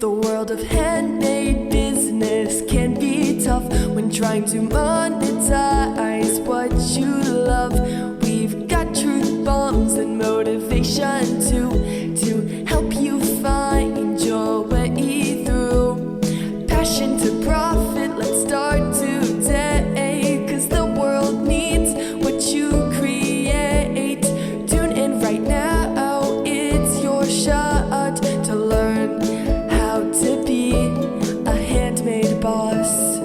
The world of handmade business can be tough when trying to monetize what you love. We've got truth bombs and motivation to help you find your way through. Passion to profit, let's start today, 'cause the world needs what you create. Tune in right now, it's your shot to learn how to be a handmade boss.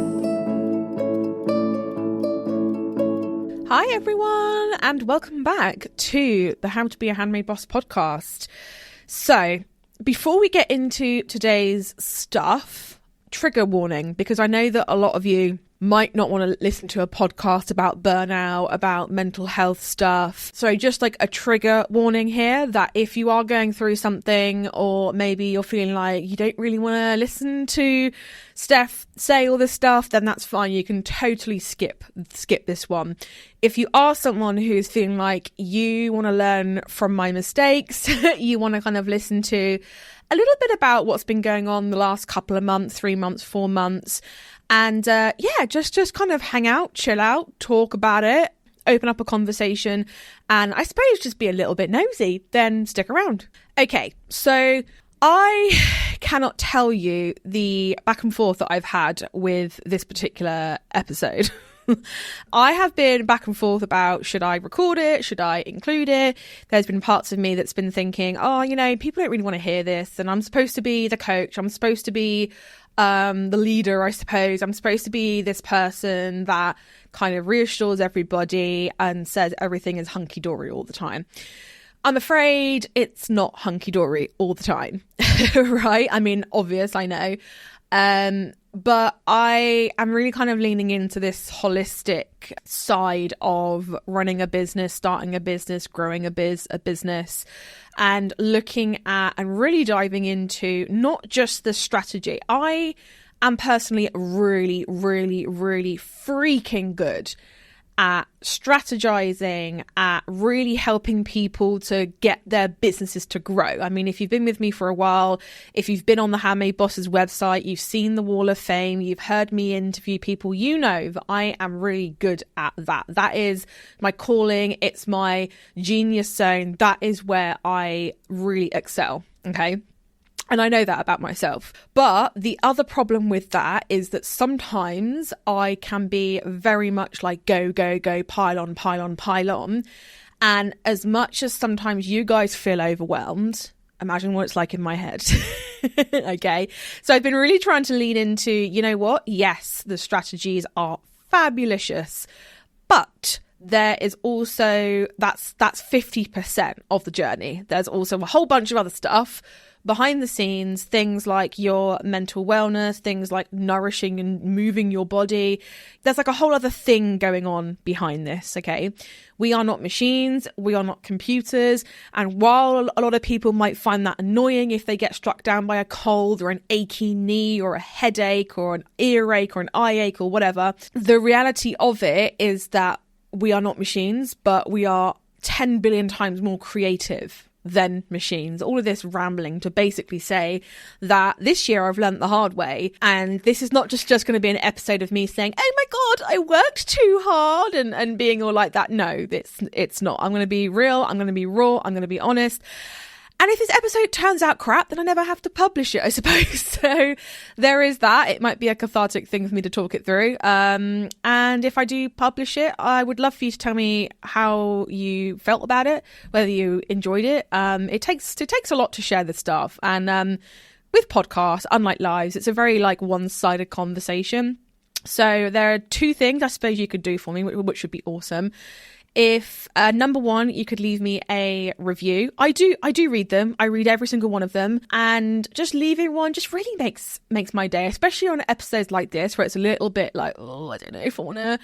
Hi everyone, and welcome back to the How to Be a Handmade Boss podcast. So, before we get into today's stuff, trigger warning, because I know that a lot of you might not want to listen to a podcast about burnout, about mental health stuff. So just like a trigger warning here that if you are going through something, or maybe you're feeling like you don't really want to listen to Steph say all this stuff, then that's fine. You can totally skip this one. If you are someone who's feeling like you want to learn from my mistakes, you want to kind of listen to a little bit about what's been going on the last couple of months, 3 months, 4 months, and just kind of hang out, chill out, talk about it, open up a conversation, and I suppose just be a little bit nosy, then stick around. Okay, so I cannot tell you the back and forth that I've had with this particular episode. I have been back and forth about, should I record it? Should I include it? There's been parts of me that's been thinking, people don't really want to hear this, and I'm supposed to be the coach. I'm supposed to be the leader, I suppose. I'm supposed to be this person that kind of reassures everybody and says everything is hunky-dory all the time. I'm afraid it's not hunky-dory all the time, right? I mean, obvious, I know. But I am really kind of leaning into this holistic side of running a business, starting a business, growing a business, and looking at and really diving into not just the strategy. I am personally really, really, really freaking good at strategizing, at really helping people to get their businesses to grow. I mean, if you've been with me for a while, if you've been on the Handmade Boss's website, you've seen the Wall of Fame, you've heard me interview people, you know that I am really good at that. That is my calling. It's my genius zone. That is where I really excel. Okay. And I know that about myself. But the other problem with that is that sometimes I can be very much like go, pile on. And as much as sometimes you guys feel overwhelmed, imagine what it's like in my head. Okay. So I've been really trying to lean into, you know what? Yes, the strategies are fabulous, but there is also, that's 50% of the journey. There's also a whole bunch of other stuff behind the scenes, things like your mental wellness, things like nourishing and moving your body. There's like a whole other thing going on behind this, okay? We are not machines, we are not computers. And while a lot of people might find that annoying if they get struck down by a cold or an achy knee or a headache or an earache or an eye ache or whatever, the reality of it is that we are not machines, but we are 10 billion times more creative than machines. All of this rambling to basically say that this year I've learned the hard way, and this is not just going to be an episode of me saying, oh my god, I worked too hard and being all like that. No, it's not. I'm going to be real, I'm going to be raw, I'm going to be honest. And if this episode turns out crap, then I never have to publish it, I suppose. So there is that. It might be a cathartic thing for me to talk it through. And if I do publish it, I would love for you to tell me how you felt about it, whether you enjoyed it. It takes a lot to share this stuff. And with podcasts, unlike lives, it's a very like one-sided conversation. So there are two things I suppose you could do for me, which would be awesome. If number one, you could leave me a review. I do read them. I read every single one of them, and just leaving one just really makes my day, especially on episodes like this where it's a little bit like, oh, I don't know if I want to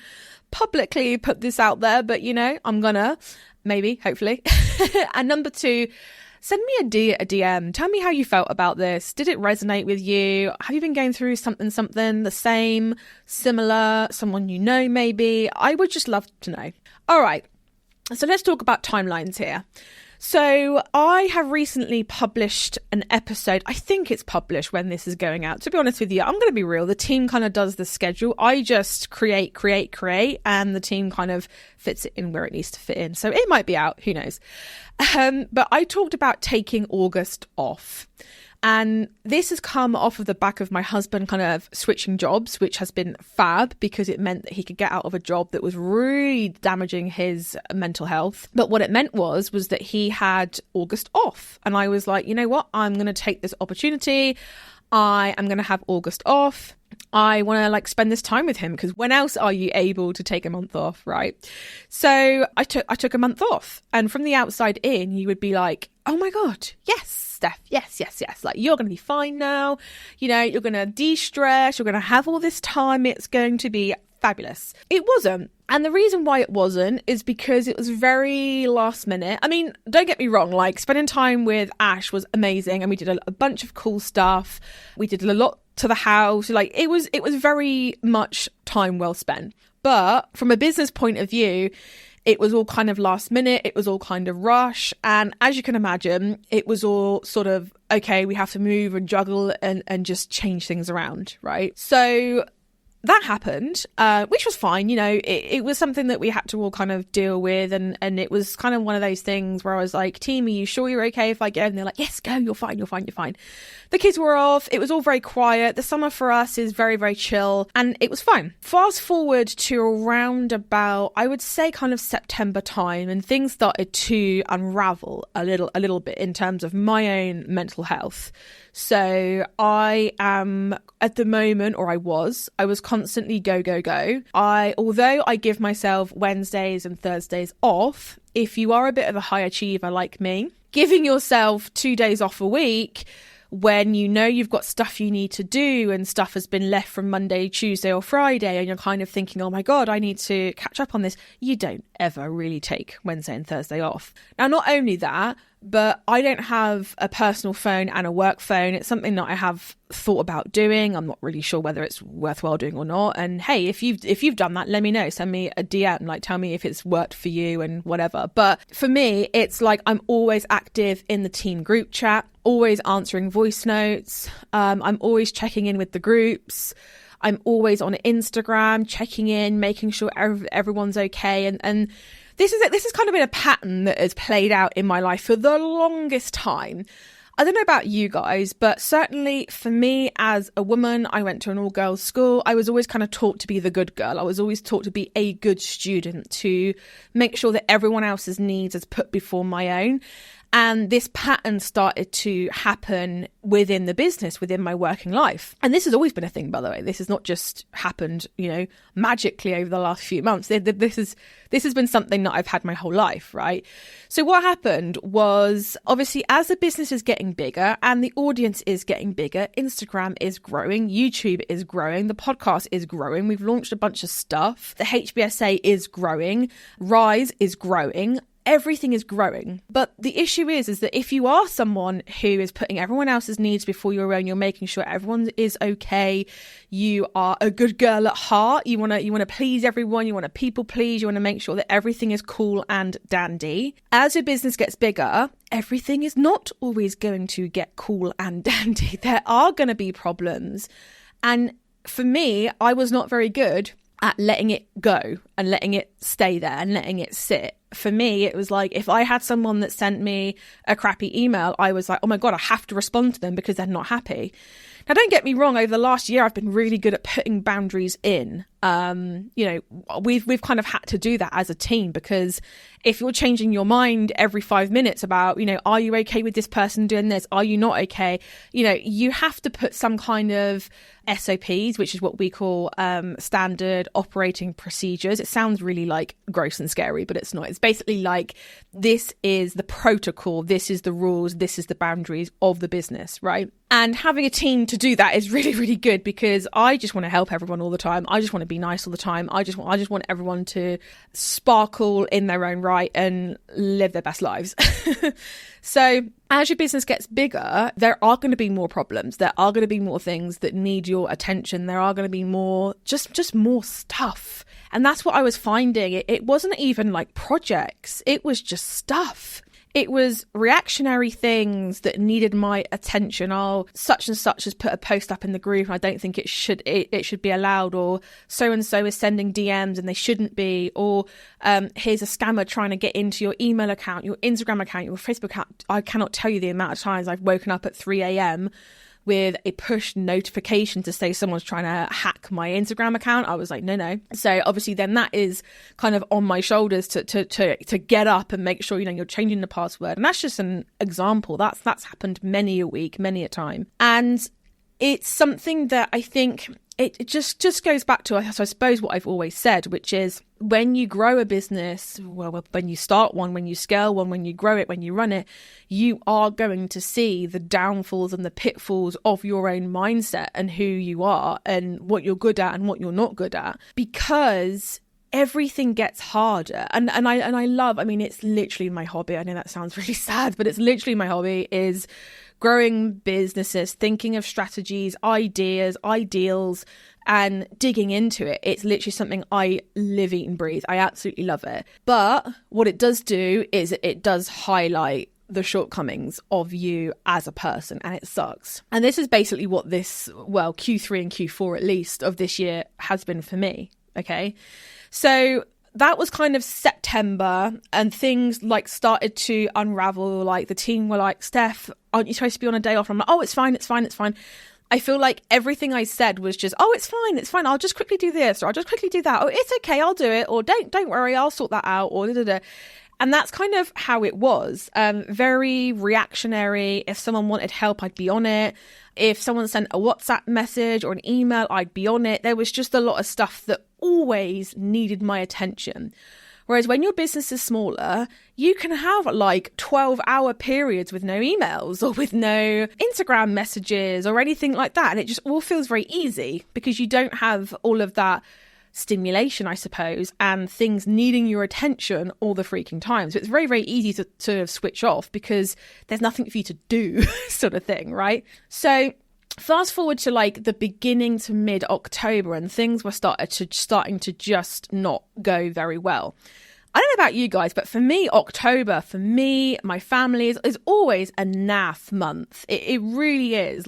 publicly put this out there, but you know, I'm gonna, maybe, hopefully. And number two, send me a DM. Tell me how you felt about this. Did it resonate with you? Have you been going through something, the same, similar, someone you know maybe? I would just love to know. All right, so let's talk about timelines here. So I have recently published an episode. I think it's published when this is going out. To be honest with you, I'm going to be real. The team kind of does the schedule. I just create, and the team kind of fits it in where it needs to fit in. So it might be out. Who knows? But I talked about taking August off. And this has come off of the back of my husband kind of switching jobs, which has been fab because it meant that he could get out of a job that was really damaging his mental health. But what it meant was that he had August off. And I was like, you know what? I'm going to take this opportunity. I am going to have August off. I want to spend this time with him because when else are you able to take a month off, right? So I took a month off, and from the outside in, you would be like, oh my God, yes, Steph, yes. Like, you're going to be fine now. You're going to de-stress. You're going to have all this time. It's going to be fabulous. It wasn't. And the reason why it wasn't is because it was very last minute. I mean, don't get me wrong, spending time with Ash was amazing. And we did a bunch of cool stuff. We did a lot to the house. It was very much time well spent. But from a business point of view, it was all kind of last minute. It was all kind of rush. And as you can imagine, it was all sort of, okay, we have to move and juggle and just change things around, right? So that happened, which was fine. It was something that we had to all kind of deal with. And it was kind of one of those things where I was like, team, are you sure you're okay if I go? And they're like, yes, go, you're fine. The kids were off. It was all very quiet. The summer for us is very, very chill. And it was fine. Fast forward to around about, I would say kind of September time, and things started to unravel a little bit in terms of my own mental health. So I am at the moment, or I was constantly go. Although I give myself Wednesdays and Thursdays off, if you are a bit of a high achiever like me, giving yourself 2 days off a week when you've got stuff you need to do and stuff has been left from Monday, Tuesday or Friday, and you're kind of thinking, oh my God, I need to catch up on this. You don't ever really take Wednesday and Thursday off. Now, not only that, but I don't have a personal phone and a work phone. It's something that I have thought about doing. I'm not really sure whether it's worthwhile doing or not. And hey, if you've done that, let me know. Send me a DM and tell me if it's worked for you and whatever. But for me, it's I'm always active in the team group chat, always answering voice notes. I'm always checking in with the groups. I'm always on Instagram, checking in, making sure everyone's okay. And this is kind of been a pattern that has played out in my life for the longest time. I don't know about you guys, but certainly for me as a woman, I went to an all-girls school. I was always kind of taught to be the good girl. I was always taught to be a good student, to make sure that everyone else's needs is put before my own. And this pattern started to happen within the business, within my working life. And this has always been a thing, by the way. This has not just happened, magically over the last few months. This has been something that I've had my whole life, right? So what happened was, obviously, as the business is getting bigger and the audience is getting bigger, Instagram is growing, YouTube is growing, the podcast is growing. We've launched a bunch of stuff. The HBSA is growing. Rise is growing. Everything is growing. But the issue is that if you are someone who is putting everyone else's needs before your own, you're making sure everyone is okay, you are a good girl at heart, you want to please everyone, you want to people please, you want to make sure that everything is cool and dandy. As your business gets bigger, everything is not always going to get cool and dandy. There are going to be problems. And for me, I was not very good at letting it go and letting it stay there and letting it sit. For me, it was if I had someone that sent me a crappy email, I was like, oh my God, I have to respond to them because they're not happy. Now, don't get me wrong. Over the last year, I've been really good at putting boundaries in. We've kind of had to do that as a team, because if you're changing your mind every 5 minutes about, are you okay with this person doing this? Are you not okay? You have to put some kind of SOPs, which is what we call standard operating procedures. It sounds really gross and scary, but it's not. It's basically this is the protocol, this is the rules, this is the boundaries of the business, right? And having a team to do that is really, really good, because I just want to help everyone all the time. I just want to be nice all the time. I just want everyone to sparkle in their own right and live their best lives. So as your business gets bigger, there are going to be more problems. There are going to be more things that need your attention. There are going to be more, just more stuff. And that's what I was finding. It wasn't even projects. It was just stuff. It was reactionary things that needed my attention. Oh, such and such has put a post up in the group and I don't think it should be allowed, or so and so is sending DMs and they shouldn't be, or here's a scammer trying to get into your email account, your Instagram account, your Facebook account. I cannot tell you the amount of times I've woken up at 3 a.m. with a push notification to say someone's trying to hack my Instagram account. I was like, no. So obviously then that is kind of on my shoulders to get up and make sure, you're changing the password. And that's just an example. That's happened many a week, many a time. And it's something that I think it just goes back to, I suppose, what I've always said, which is when you grow a business, well, when you start one, when you scale one, when you grow it, when you run it, you are going to see the downfalls and the pitfalls of your own mindset and who you are and what you're good at and what you're not good at, because everything gets harder. And I love, it's literally my hobby. I know that sounds really sad, but it's literally my hobby, is growing businesses, thinking of strategies, ideas, ideals, and digging into it. It's literally something I live, eat and breathe. I absolutely love it. But what it does do is it does highlight the shortcomings of you as a person, and it sucks. And this is basically what this, Q3 and Q4 at least of this year has been for me. Okay. So that was kind of September, and things started to unravel. The team were like, Steph, aren't you supposed to be on a day off? And I'm like, oh, it's fine. I feel like everything I said was just, oh, it's fine. I'll just quickly do this, or I'll just quickly do that. Or it's okay, I'll do it. Or don't worry, I'll sort that out. Or da-da-da. And that's kind of how it was. Very reactionary. If someone wanted help, I'd be on it. If someone sent a WhatsApp message or an email, I'd be on it. There was just a lot of stuff that always needed my attention. Whereas when your business is smaller, you can have 12-hour periods with no emails or with no Instagram messages or anything like that. And it just all feels very easy because you don't have all of that stimulation, I suppose, and things needing your attention all the freaking time. So it's very, very easy to switch off because there's nothing for you to do sort of thing, right? So fast forward to the beginning to mid-October, and things were starting to just not go very well. I don't know about you guys, but for me, October, my family is always a naff month. It really is.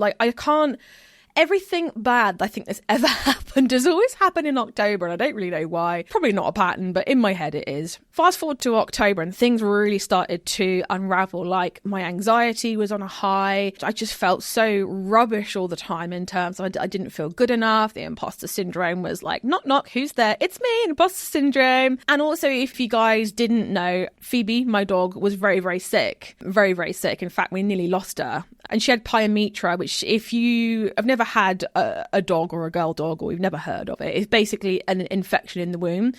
Everything bad I think that's ever happened has always happened in October, and I don't really know why. Probably not a pattern, but in my head it is. Fast forward to October and things really started to unravel. My anxiety was on a high. I just felt so rubbish all the time in terms of I didn't feel good enough. The imposter syndrome was knock, knock, who's there? It's me, imposter syndrome. And also, if you guys didn't know, Phoebe, my dog, was very, very sick. Very, very sick. In fact, we nearly lost her. And she had pyometra, which if you have never had a dog or a girl dog, or you've never heard of it, it's basically an infection in the womb.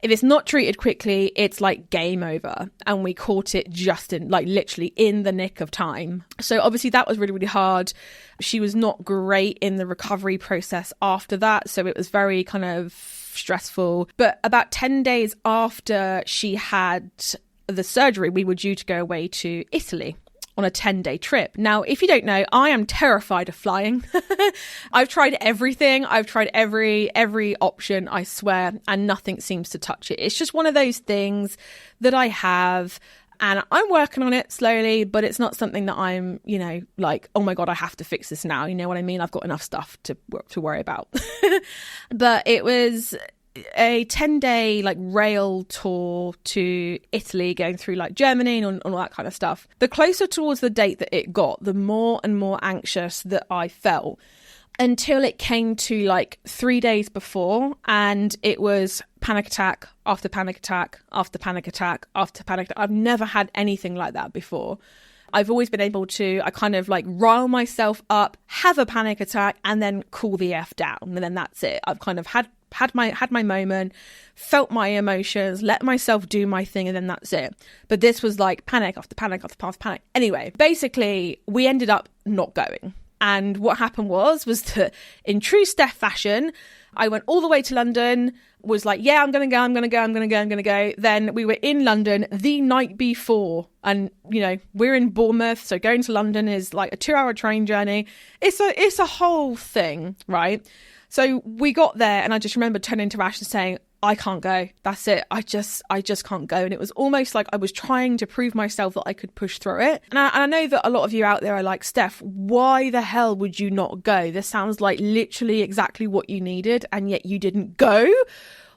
If it's not treated quickly, it's game over. And we caught it just in literally in the nick of time. So obviously that was really, really hard. She was not great in the recovery process after that. So it was very kind of stressful. But about 10 days after she had the surgery, we were due to go away to Italy on a 10-day trip. Now, if you don't know, I am terrified of flying. I've tried everything. I've tried every option, I swear, and nothing seems to touch it. It's just one of those things that I have, and I'm working on it slowly, but it's not something that I'm, oh my God, I have to fix this now. You know what I mean? I've got enough stuff to worry about. But it was a 10-day rail tour to Italy, going through Germany and all that kind of stuff. The closer towards the date that it got, the more and more anxious that I felt, until it came to 3 days before, and it was panic attack after panic attack after panic attack after panic attack. I've never had anything like that before. I've always been able to, I kind of rile myself up, have a panic attack, and then cool the F down. And then that's it. I've kind of had my moment, felt my emotions, let myself do my thing, and then that's it. But this was panic after panic after panic. Anyway, basically, we ended up not going. And what happened was that in true Steph fashion, I went all the way to London, was yeah, I'm going to go. Then we were in London the night before. And, we're in Bournemouth. So going to London is a 2-hour train journey. It's a whole thing, right? So we got there, and I just remember turning to Ash and saying, I can't go. That's it. I just can't go. And it was almost like I was trying to prove myself that I could push through it. And I know that a lot of you out there are like, Steph, why the hell would you not go? This sounds like literally exactly what you needed, and yet you didn't go.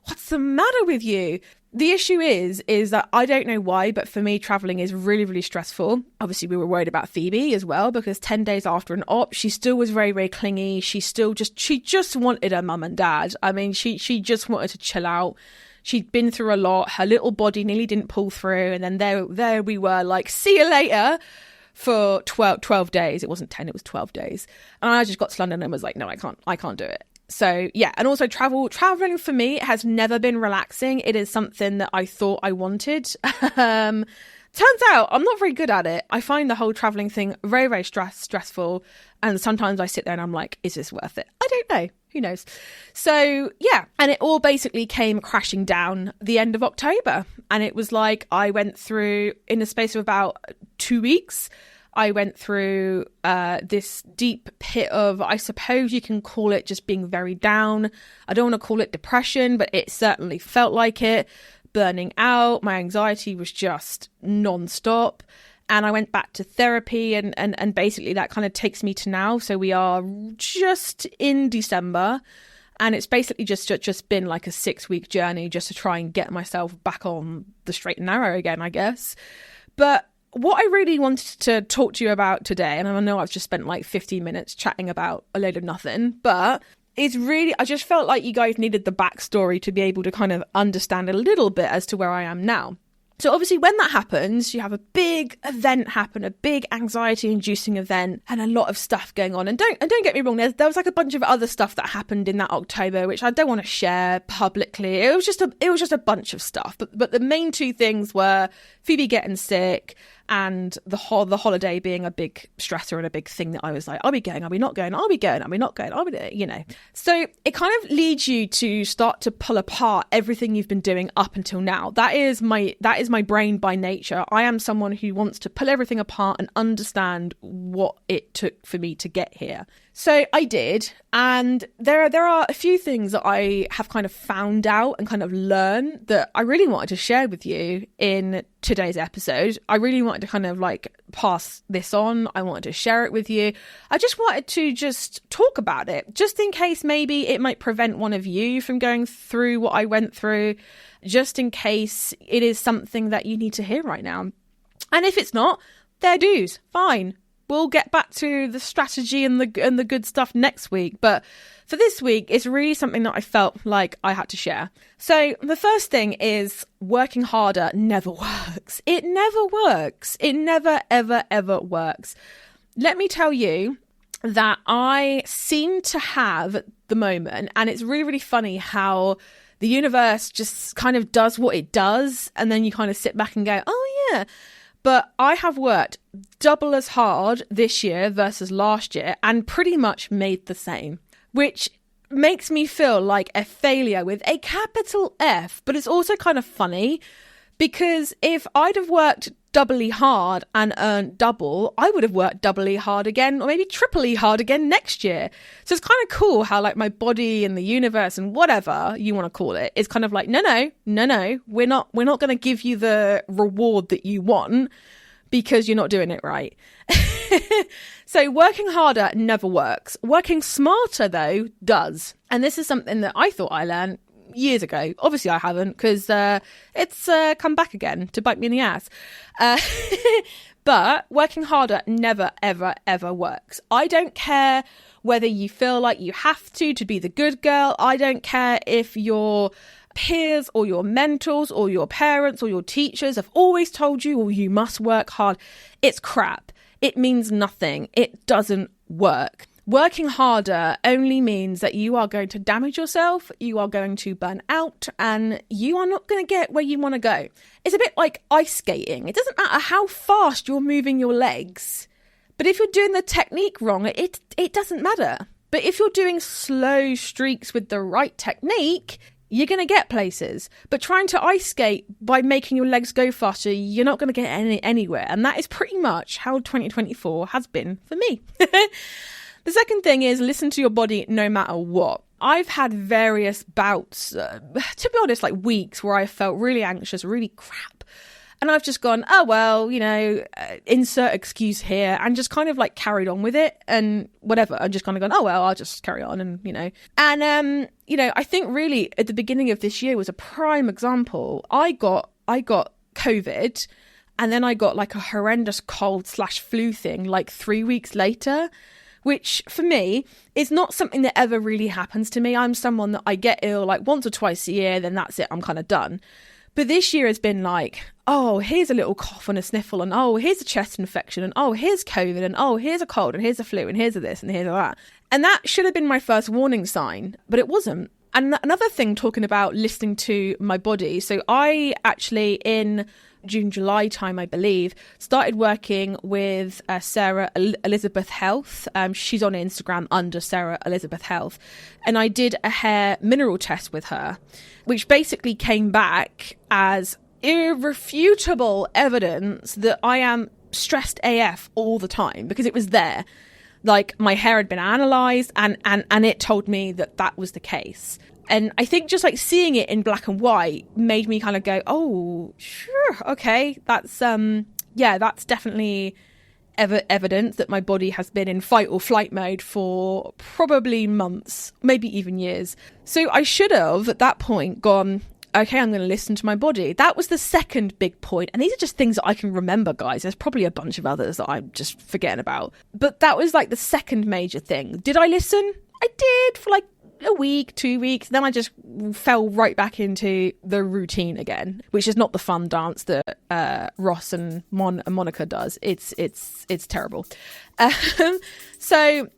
What's the matter with you? The issue is that I don't know why, but for me, traveling is really, really stressful. Obviously, we were worried about Phoebe as well, because 10 days after an op, she still was very, very clingy. She just wanted her mum and dad. I mean, she just wanted to chill out. She'd been through a lot. Her little body nearly didn't pull through. And then there we were, like, see you later for 12 days. It wasn't 10, it was 12 days. And I just got to London and was like, no, I can't do it. So yeah, and also traveling for me has never been relaxing. It is something that I thought I wanted. Turns out I'm not very good at it. I find the whole traveling thing very, very stressful. And sometimes I sit there and I'm like, is this worth it? I don't know. Who knows? So yeah, and it all basically came crashing down the end of October. And it was like I went through, in the space of about 2 weeks, I went through this deep pit of, I suppose you can call it just being very down. I don't want to call it depression, but it certainly felt like it. Burning out. My anxiety was just non-stop. And I went back to therapy and basically that kind of takes me to now. So we are just in December. And it's basically just been like a 6-week journey just to try and get myself back on the straight and narrow again, I guess. But what I really wanted to talk to you about today, and I know I've just spent like 15 minutes chatting about a load of nothing, but it's really, I just felt like you guys needed the backstory to be able to kind of understand a little bit as to where I am now. So obviously when that happens, you have a big event happen, a big anxiety inducing event and a lot of stuff going on. And don't get me wrong, there was like a bunch of other stuff that happened in that October, which I don't want to share publicly. It was just a bunch of stuff. But the main two things were Phoebe getting sick and the holiday being a big stressor and a big thing that I was like, are we going? Are we not going? Are we going? Are we not going? Are we, you know? So it kind of leads you to start to pull apart everything you've been doing up until now. That is my brain by nature. I am someone who wants to pull everything apart and understand what it took for me to get here. So I did, and there are a few things that I have kind of found out and kind of learned that I really wanted to share with you in today's episode. I really wanted to kind of like pass this on. I wanted to share it with you. I just wanted to just talk about it, just in case maybe it might prevent one of you from going through what I went through, just in case it is something that you need to hear right now. And if it's not, fair dues, fine. We'll get back to the strategy and the good stuff next week. But for this week, it's really something that I felt like I had to share. So the first thing is working harder never works. It never works. It never, ever, ever works. Let me tell you that I seem to have at the moment, and it's really, really funny how the universe just kind of does what it does. And then you kind of sit back and go, oh yeah. But I have worked double as hard this year versus last year and pretty much made the same, which makes me feel like a failure with a capital F. But it's also kind of funny because if I'd have worked doubly hard and earned double, I would have worked doubly hard again or maybe triply hard again next year. So it's kind of cool how like my body and the universe and whatever you want to call it is kind of like, no, we're not going to give you the reward that you want because you're not doing it right. So working harder never works. Working smarter though does. And this is something that I thought I learned years ago. Obviously I haven't because it's come back again to bite me in the ass. But working harder never, ever, ever works. I don't care whether you feel like you have to be the good girl. I don't care if your peers or your mentors or your parents or your teachers have always told you, well, you must work hard. It's crap. It means nothing. It doesn't work. Working harder only means that you are going to damage yourself, you are going to burn out, and you are not going to get where you want to go. It's a bit like ice skating. It doesn't matter how fast you're moving your legs, but if you're doing the technique wrong, it doesn't matter. But if you're doing slow streaks with the right technique, you're going to get places. But trying to ice skate by making your legs go faster, you're not going to get anywhere. And that is pretty much how 2024 has been for me. The second thing is listen to your body no matter what. I've had various bouts, to be honest, like weeks where I felt really anxious, really crap. And I've just gone, oh, well, insert excuse here, and just kind of like carried on with it and whatever. I'm just kind of gone, oh, well, I'll just carry on and. And, I think really at the beginning of this year was a prime example. I got COVID, and then I got like a horrendous cold/flu thing like 3 weeks later, which for me is not something that ever really happens to me. I'm someone that I get ill like once or twice a year, then that's it. I'm kind of done. But this year has been like, oh, here's a little cough and a sniffle, and oh, here's a chest infection, and oh, here's COVID, and oh, here's a cold, and here's a flu, and here's a this, and here's a that. And that should have been my first warning sign, but it wasn't. And another thing, talking about listening to my body. So I actually, in June, July time, I believe, started working with Sarah Elizabeth Health. She's on Instagram under Sarah Elizabeth Health. And I did a hair mineral test with her, which basically came back as irrefutable evidence that I am stressed AF all the time, because it was there. Like, my hair had been analysed and it told me that was the case. And I think just like seeing it in black and white made me kind of go, oh, sure, okay, that's definitely evidence that my body has been in fight or flight mode for probably months, maybe even years. So I should have at that point gone, okay, I'm going to listen to my body. That was the second big point. And these are just things that I can remember, guys. There's probably a bunch of others that I'm just forgetting about. But that was like the second major thing. Did I listen? I did for like a week, 2 weeks. Then I just fell right back into the routine again, which is not the fun dance that Ross and Monica does. It's terrible. So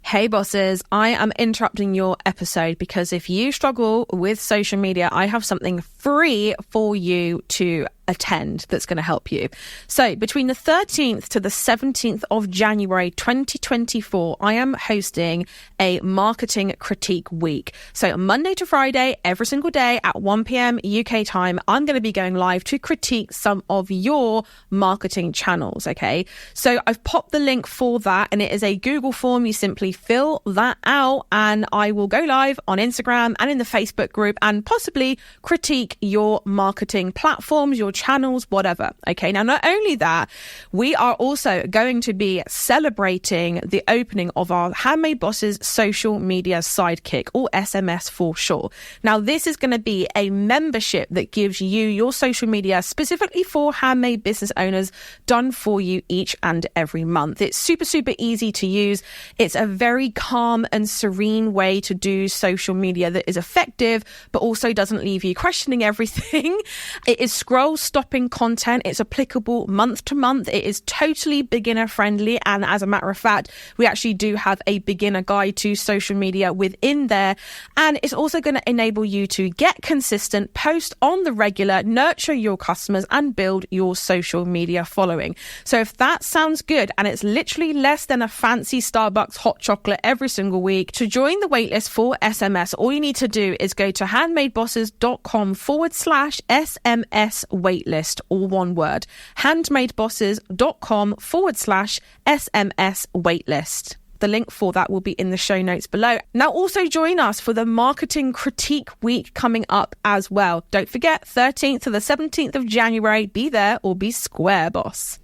hey bosses, I am interrupting your episode because if you struggle with social media, I have something free for you to attend that's going to help you. So between the 13th to the 17th of January 2024, I am hosting a marketing critique week. So Monday to Friday, every single day at 1 p.m. UK time, I'm going to be going live to critique some of your marketing channels. Okay. So I've popped the link for that, and it is a Google form. You simply fill that out and I will go live on Instagram and in the Facebook group and possibly critique your marketing platforms, your channels, whatever. Okay. Now, not only that, we are also going to be celebrating the opening of our Handmade Bosses social media sidekick, or SMS for short. Now, this is going to be a membership that gives you your social media specifically for handmade business owners done for you each and every month. It's super, super easy to use. It's a very calm and serene way to do social media that is effective, but also doesn't leave you questioning everything. It is scroll stopping content. It's applicable month to month. It is totally beginner friendly. And as a matter of fact, we actually do have a beginner guide to social media within there. And it's also going to enable you to get consistent, post on the regular, nurture your customers and build your social media following. So if that sounds good, and it's literally less than a fancy Starbucks hot chocolate every single week, to join the waitlist for SMS, all you need to do is go to handmadebosses.com/SMS waitlist, all one word, handmadebosses.com/SMS waitlist. The link for that will be in the show notes below. Now, also join us for the Marketing Critique Week coming up as well. Don't forget, 13th to the 17th of January, be there or be square, boss.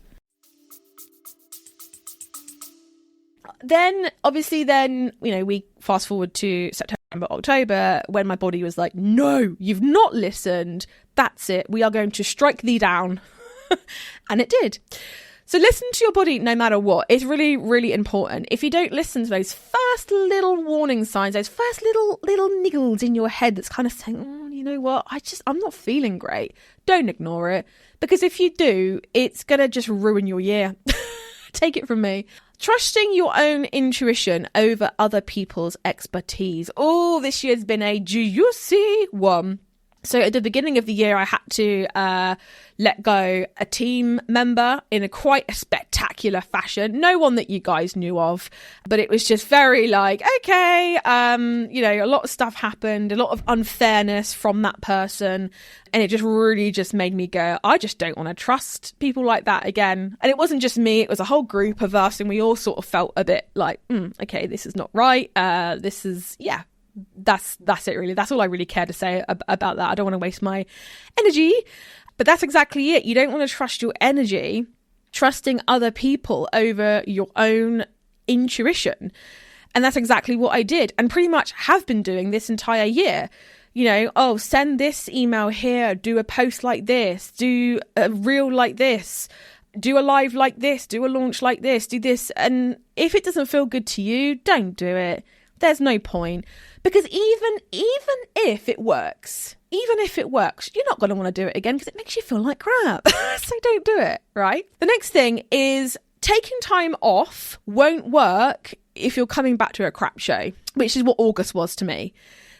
Then, obviously, we fast forward to September, October, when my body was like, no, you've not listened. That's it. We are going to strike thee down. And it did. So listen to your body no matter what. It's really, really important. If you don't listen to those first little warning signs, those first little niggles in your head that's kind of saying, oh, you know what, I'm not feeling great. Don't ignore it. Because if you do, it's going to just ruin your year. Take it from me. Trusting your own intuition over other people's expertise. Oh, this year's been a juicy one. So at the beginning of the year, I had to let go a team member in a quite a spectacular fashion. No one that you guys knew of, but it was just very like, okay, a lot of stuff happened, a lot of unfairness from that person. And it just really just made me go, I just don't want to trust people like that again. And it wasn't just me, it was a whole group of us. And we all sort of felt a bit like, okay, this is not right. That's it really. That's all I really care to say about that. I don't want to waste my energy, but that's exactly it. You don't want to trust your energy, trusting other people over your own intuition. And that's exactly what I did and pretty much have been doing this entire year. Send this email here, do a post like this, do a reel like this, do a live like this, do a launch like this, do this. And if it doesn't feel good to you, don't do it. There's no point. Because even if it works, you're not going to want to do it again because it makes you feel like crap. So don't do it, right? The next thing is taking time off won't work if you're coming back to a crap show, which is what August was to me.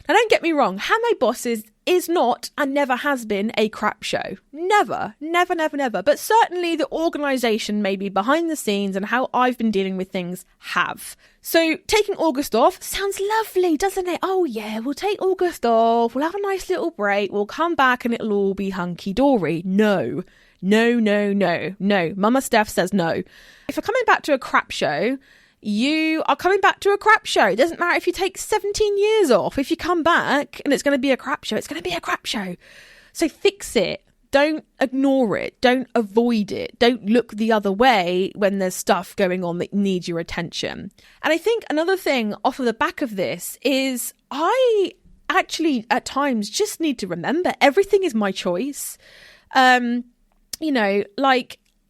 Now, don't get me wrong. Handmade Bosses is not and never has been a crap show. Never. But certainly the organisation, maybe behind the scenes and how I've been dealing with things have. So taking August off sounds lovely, doesn't it? Oh yeah, we'll take August off. We'll have a nice little break. We'll come back and it'll all be hunky-dory. No. Mama Steph says no. If you're coming back to a crap show, you are coming back to a crap show. It doesn't matter if you take 17 years off. If you come back and it's going to be a crap show, it's going to be a crap show. So fix it. Don't ignore it. Don't avoid it. Don't look the other way when there's stuff going on that needs your attention. And I think another thing off of the back of this is I actually at times just need to remember everything is my choice.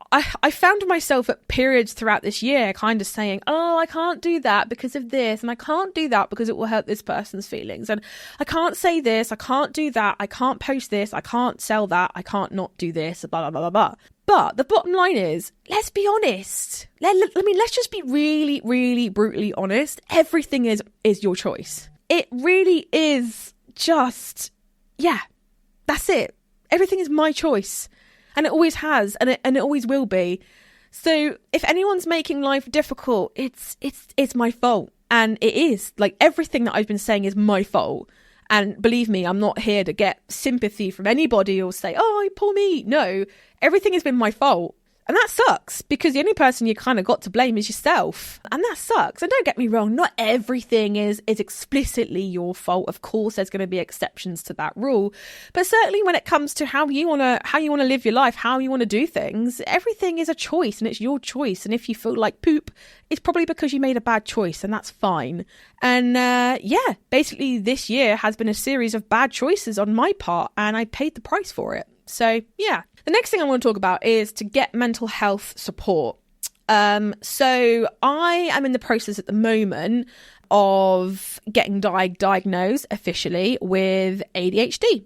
I found myself at periods throughout this year kind of saying, I can't do that because of this, and I can't do that because it will hurt this person's feelings, and I can't say this, I can't do that, I can't post this, I can't sell that, I can't not do this, blah, blah, blah, blah, blah. But the bottom line is, let's be honest. Let's just be really, really brutally honest. Everything is your choice. It really is just, that's it. Everything is my choice. And it always has, and it always will be. So if anyone's making life difficult, it's my fault. And it is. Like, everything that I've been saying is my fault. And believe me, I'm not here to get sympathy from anybody or say, oh, poor me. No, everything has been my fault. And that sucks, because the only person you kind of got to blame is yourself. And that sucks. And don't get me wrong, not everything is explicitly your fault. Of course, there's going to be exceptions to that rule. But certainly when it comes to how you want to live your life, how you want to do things, everything is a choice and it's your choice. And if you feel like poop, it's probably because you made a bad choice, and that's fine. And basically this year has been a series of bad choices on my part, and I paid the price for it. So, yeah. The next thing I want to talk about is to get mental health support. So I am in the process at the moment of getting diagnosed officially with ADHD,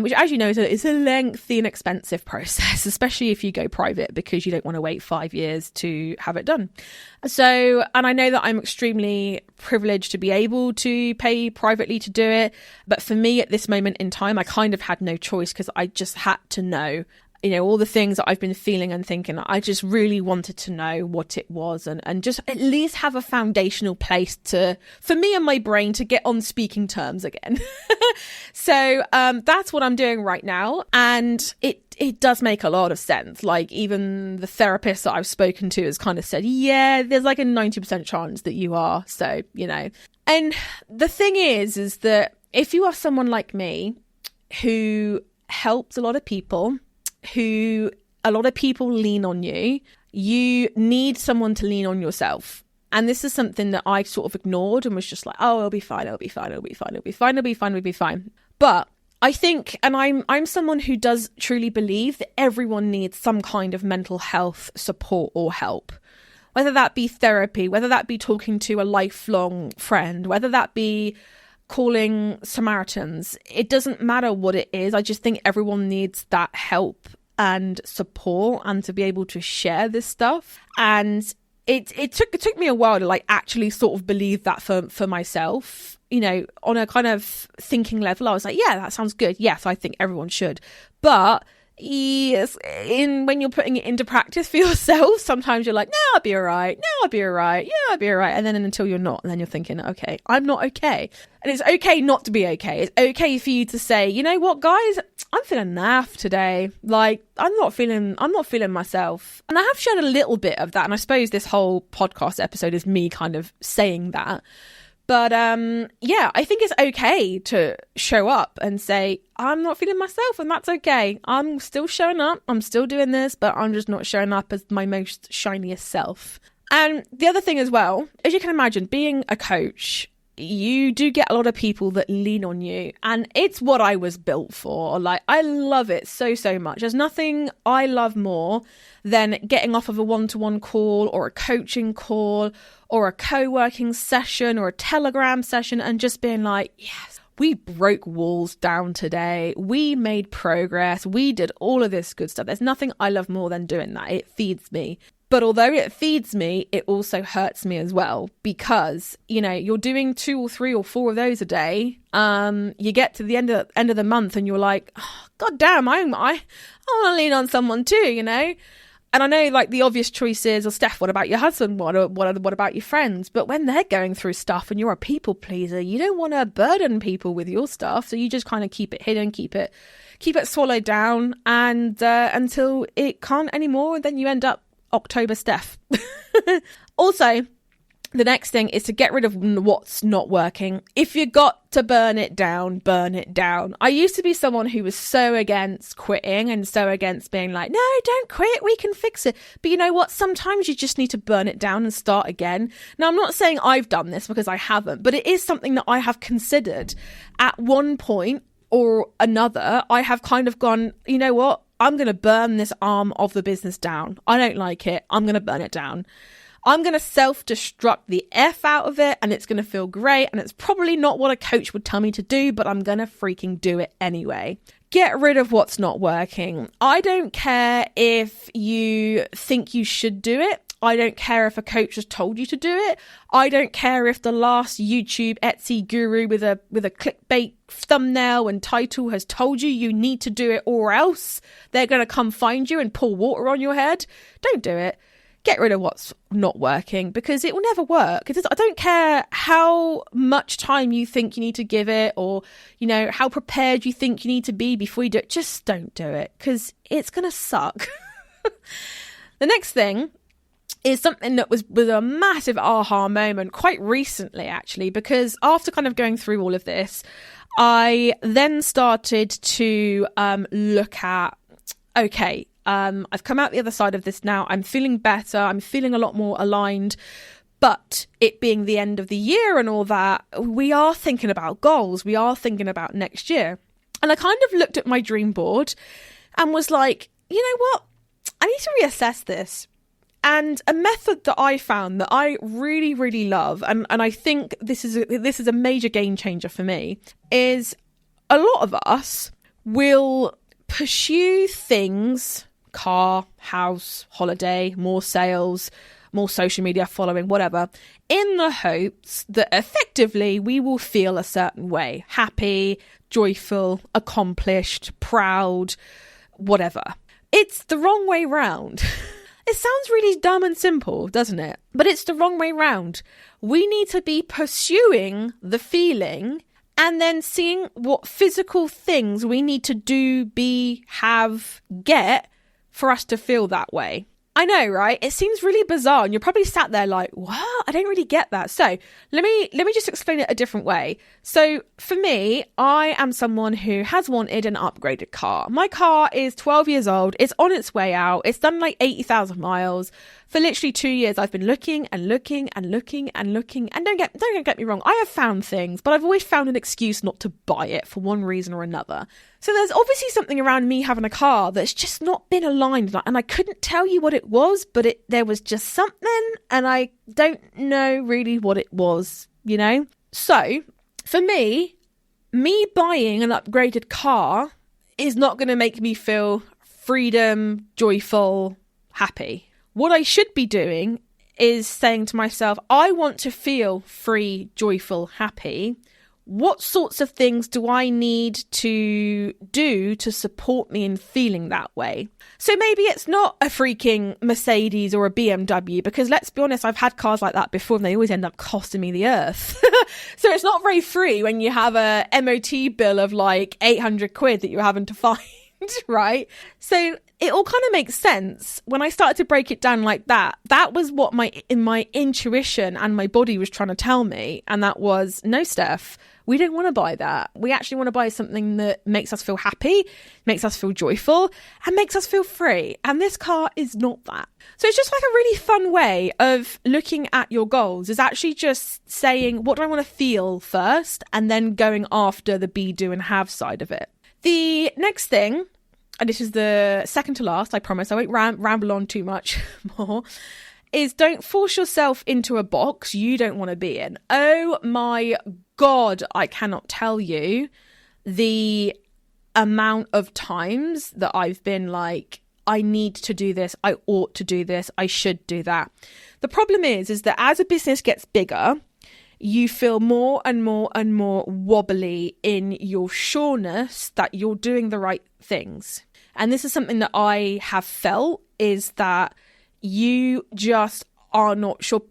which, as you know, is a lengthy and expensive process, especially if you go private, because you don't want to wait 5 years to have it done. So, and I know that I'm extremely privileged to be able to pay privately to do it. But for me at this moment in time, I kind of had no choice, because I just had to know, all the things that I've been feeling and thinking. I just really wanted to know what it was, and just at least have a foundational place for me and my brain to get on speaking terms again. So that's what I'm doing right now. And it does make a lot of sense. Like, even the therapist that I've spoken to has kind of said, yeah, there's like a 90% chance that you are. So, and the thing is that if you are someone like me who helps a lot of people, who a lot of people lean on you, you need someone to lean on yourself. And this is something that I sort of ignored and was just like, oh, it'll be fine, it'll be fine, it'll be fine, it'll be fine, it'll be fine, it'll be fine. But I think, and I'm someone who does truly believe that everyone needs some kind of mental health support or help. Whether that be therapy, whether that be talking to a lifelong friend, whether that be calling Samaritans, it doesn't matter what it is. I just think everyone needs that help and support, and to be able to share this stuff. And it took me a while to like actually sort of believe that for myself, you know, on a kind of thinking level. I was like, yeah, that sounds good. Yes, I think everyone should. But yes, when you're putting it into practice for yourself, sometimes you're like, no, I'll be all right. No, I'll be all right. Yeah, I'll be all right. And then until you're not, and then you're thinking, okay, I'm not okay. And it's okay not to be okay. It's okay for you to say, you know what, guys, I'm feeling naff today. Like, I'm not feeling myself. And I have shared a little bit of that. And I suppose this whole podcast episode is me kind of saying that. But yeah, I think it's okay to show up and say, I'm not feeling myself, and that's okay. I'm still showing up. I'm still doing this, but I'm just not showing up as my most shiniest self. And the other thing as well, as you can imagine, being a coach, you do get a lot of people that lean on you, and it's what I was built for. Like, I love it so much. There's nothing I love more than getting off of a one-to-one call or a coaching call or a co-working session or a Telegram session and just being like, yes, we broke walls down today. We made progress. We did all of this good stuff. There's nothing I love more than doing that. It feeds me. But although it feeds me, it also hurts me as well, because, you know, you're doing 2 or 3 or 4 of those a day. You get to the end of the month and you're like, oh, God damn, I want to lean on someone too, you know? And I know, like, the obvious choice is, oh, Steph, what about your husband? What about your friends? But when they're going through stuff and you're a people pleaser, you don't want to burden people with your stuff. So you just kind of keep it hidden, keep it swallowed down, and until it can't anymore. And then you end up October Steph. Also, the next thing is to get rid of what's not working. If you got to burn it down, burn it down. I used to be someone who was so against quitting and so against being like, no, don't quit, we can fix it. But you know what? Sometimes you just need to burn it down and start again. Now, I'm not saying I've done this, because I haven't, but it is something that I have considered. At one point or another, I have kind of gone, you know what? I'm going to burn this arm of the business down. I don't like it. I'm going to burn it down. I'm going to self-destruct the F out of it, and it's going to feel great. And it's probably not what a coach would tell me to do, but I'm going to freaking do it anyway. Get rid of what's not working. I don't care if you think you should do it. I don't care if a coach has told you to do it. I don't care if the last YouTube Etsy guru with a clickbait thumbnail and title has told you need to do it, or else they're going to come find you and pour water on your head. Don't do it. Get rid of what's not working, because it will never work. I don't care how much time you think you need to give it, or, you know, how prepared you think you need to be before you do it. Just don't do it, because it's going to suck. The next thing is something that was a massive aha moment quite recently, actually, because after kind of going through all of this, I then started to look at, okay, I've come out the other side of this now. I'm feeling better. I'm feeling a lot more aligned. But it being the end of the year and all that, we are thinking about goals. We are thinking about next year. And I kind of looked at my dream board and was like, you know what? I need to reassess this. And a method that I found that I really, really love, and I think this is a major game changer for me, is a lot of us will pursue things, car, house, holiday, more sales, more social media following, whatever, in the hopes that effectively we will feel a certain way, happy, joyful, accomplished, proud, whatever. It's the wrong way round. It sounds really dumb and simple, doesn't it? But it's the wrong way round. We need to be pursuing the feeling and then seeing what physical things we need to do, be, have, get for us to feel that way. I know, right? It seems really bizarre, and you're probably sat there like, what? I don't really get that. So let me just explain it a different way. So for me, I am someone who has wanted an upgraded car. My car is 12 years old. It's on its way out. It's done like 80,000 miles. For literally 2 years, I've been looking and looking and looking and looking. And don't get me wrong, I have found things, but I've always found an excuse not to buy it for one reason or another. So there's obviously something around me having a car that's just not been aligned. And I couldn't tell you what it was, but there was just something, and I don't know really what it was, you know? So for me buying an upgraded car is not going to make me feel freedom, joyful, happy. What I should be doing is saying to myself, I want to feel free, joyful, happy. What sorts of things do I need to do to support me in feeling that way? So maybe it's not a freaking Mercedes or a BMW, because let's be honest, I've had cars like that before and they always end up costing me the earth. So it's not very free when you have a MOT bill of like 800 quid that you're having to find, right? So it all kind of makes sense. When I started to break it down like that, that was what my intuition and my body was trying to tell me. And that was, no, Steph, we don't want to buy that. We actually want to buy something that makes us feel happy, makes us feel joyful, and makes us feel free. And this car is not that. So it's just like a really fun way of looking at your goals, is actually just saying, what do I want to feel first? And then going after the be, do, and have side of it. The next thing, and this is the second to last, I promise I won't ramble on too much more, is don't force yourself into a box you don't want to be in. Oh my God, I cannot tell you the amount of times that I've been like, I need to do this, I ought to do this, I should do that. The problem is that as a business gets bigger, you feel more and more and more wobbly in your sureness that you're doing the right things. And this is something that I have felt, is that you just are not sure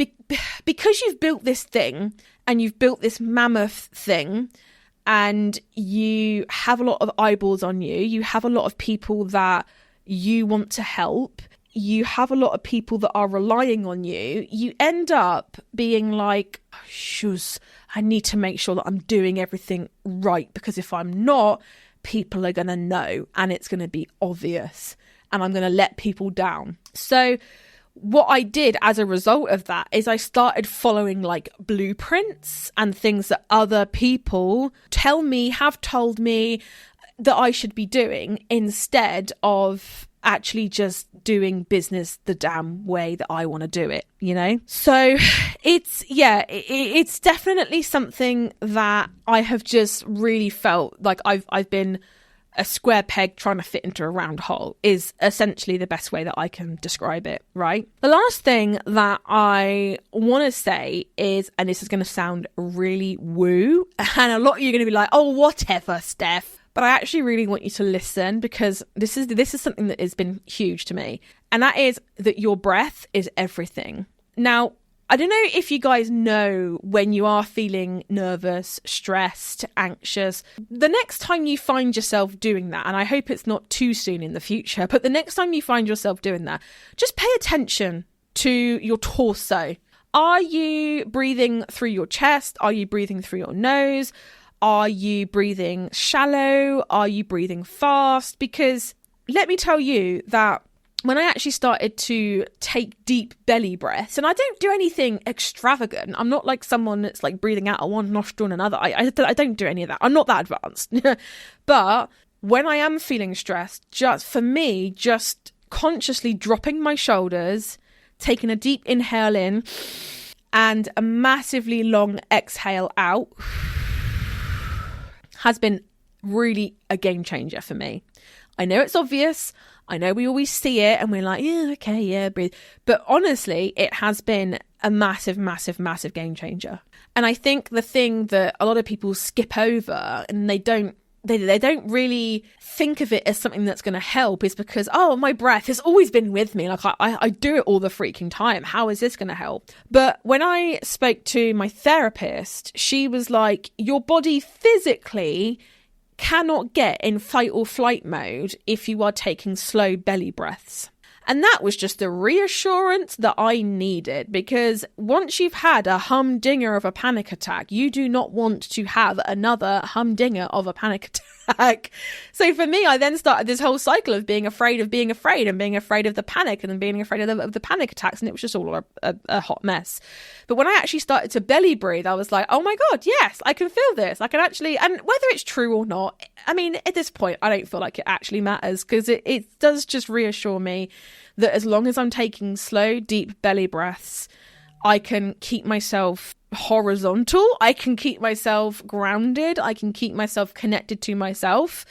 because you've built this thing and you've built this mammoth thing and you have a lot of eyeballs on you. You have a lot of people that you want to help. You have a lot of people that are relying on you. You end up being like, oh, shoes, I need to make sure that I'm doing everything right, because if I'm not, people are going to know and it's going to be obvious and I'm going to let people down. So what I did as a result of that is I started following like blueprints and things that other people have told me that I should be doing, instead of actually just doing business the damn way that I want to do it, you know? So it's definitely something that I have just really felt like I've been a square peg trying to fit into a round hole, is essentially the best way that I can describe it, right? The last thing that I want to say is, and this is going to sound really woo, and a lot of you are going to be like, oh, whatever, Steph. But I actually really want you to listen, because this is something that has been huge to me. And that is that your breath is everything. Now, I don't know if you guys know, when you are feeling nervous, stressed, anxious, the next time you find yourself doing that, and I hope it's not too soon in the future, but the next time you find yourself doing that, just pay attention to your torso. Are you breathing through your chest? Are you breathing through your nose? Are you breathing shallow? Are you breathing fast? Because let me tell you that when I actually started to take deep belly breaths, and I don't do anything extravagant. I'm not like someone that's like breathing out of one nostril and another. I don't do any of that. I'm not that advanced. But when I am feeling stressed, just consciously dropping my shoulders, taking a deep inhale in and a massively long exhale out has been really a game changer for me. I know it's obvious. I know we always see it and we're like, yeah, okay, yeah, breathe. But honestly, it has been a massive, massive, massive game changer. And I think the thing that a lot of people skip over and they don't really think of it as something that's going to help is because, oh, my breath has always been with me. Like I do it all the freaking time. How is this going to help? But when I spoke to my therapist, she was like, your body physically cannot get in fight or flight mode if you are taking slow belly breaths. And that was just the reassurance that I needed, because once you've had a humdinger of a panic attack, you do not want to have another humdinger of a panic attack. So for me, I then started this whole cycle of being afraid and being afraid of the panic and then being afraid of the panic attacks. And it was just all a hot mess. But when I actually started to belly breathe, I was like, oh my God, yes, I can feel this. I can actually, and whether it's true or not, I mean, at this point, I don't feel like it actually matters, because it does just reassure me that as long as I'm taking slow, deep belly breaths, I can keep myself horizontal. I can keep myself grounded. I can keep myself connected to myself.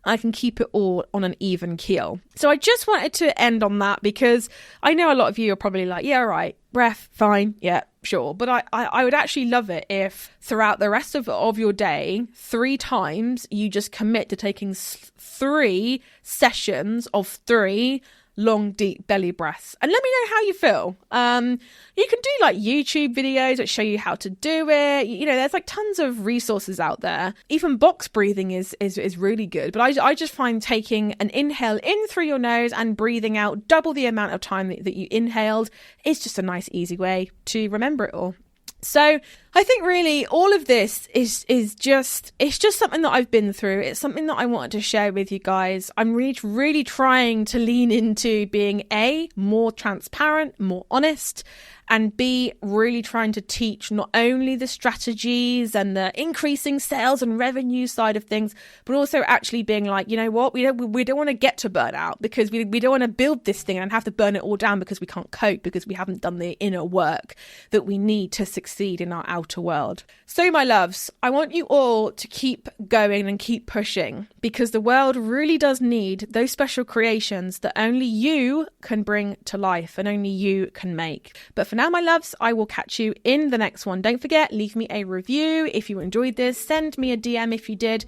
I can keep it all on an even keel. So I just wanted to end on that because I know a lot of you are probably like, yeah, right, breath, fine, yeah, sure. But I would actually love it if throughout the rest of your day, 3 times you just commit to taking 3 sessions of 3 long, deep belly breaths. And let me know how you feel. You can do like YouTube videos that show you how to do it. You know, there's like tons of resources out there. Even box breathing is really good. But I just find taking an inhale in through your nose and breathing out double the amount of time that you inhaled is just a nice, easy way to remember it all. So I think really all of this is just something that I've been through. It's something that I wanted to share with you guys. I'm really trying to lean into being A, more transparent, more honest, and B, really trying to teach not only the strategies and the increasing sales and revenue side of things, but also actually being like, you know what, we don't want to get to burnout because we don't want to build this thing and have to burn it all down because we can't cope, because we haven't done the inner work that we need to succeed in our outer world. So my loves, I want you all to keep going and keep pushing, because the world really does need those special creations that only you can bring to life and only you can make. But for now, my loves, I will catch you in the next one. Don't forget, leave me a review if you enjoyed this. Send me a DM if you did.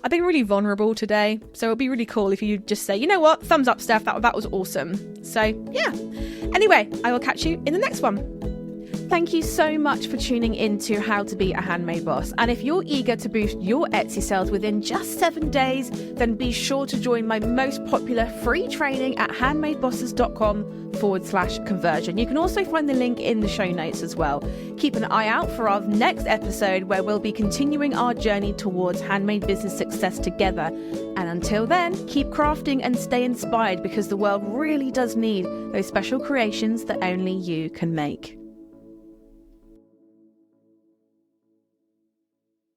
I've been really vulnerable today, so it'd be really cool if you just say, you know what, thumbs up, Steph, that was awesome. So yeah. Anyway, I will catch you in the next one. Thank you so much for tuning in to How to Be a Handmade Boss. And if you're eager to boost your Etsy sales within just 7 days, then be sure to join my most popular free training at handmadebosses.com/conversion. You can also find the link in the show notes as well. Keep an eye out for our next episode, where we'll be continuing our journey towards handmade business success together. And until then, keep crafting and stay inspired, because the world really does need those special creations that only you can make.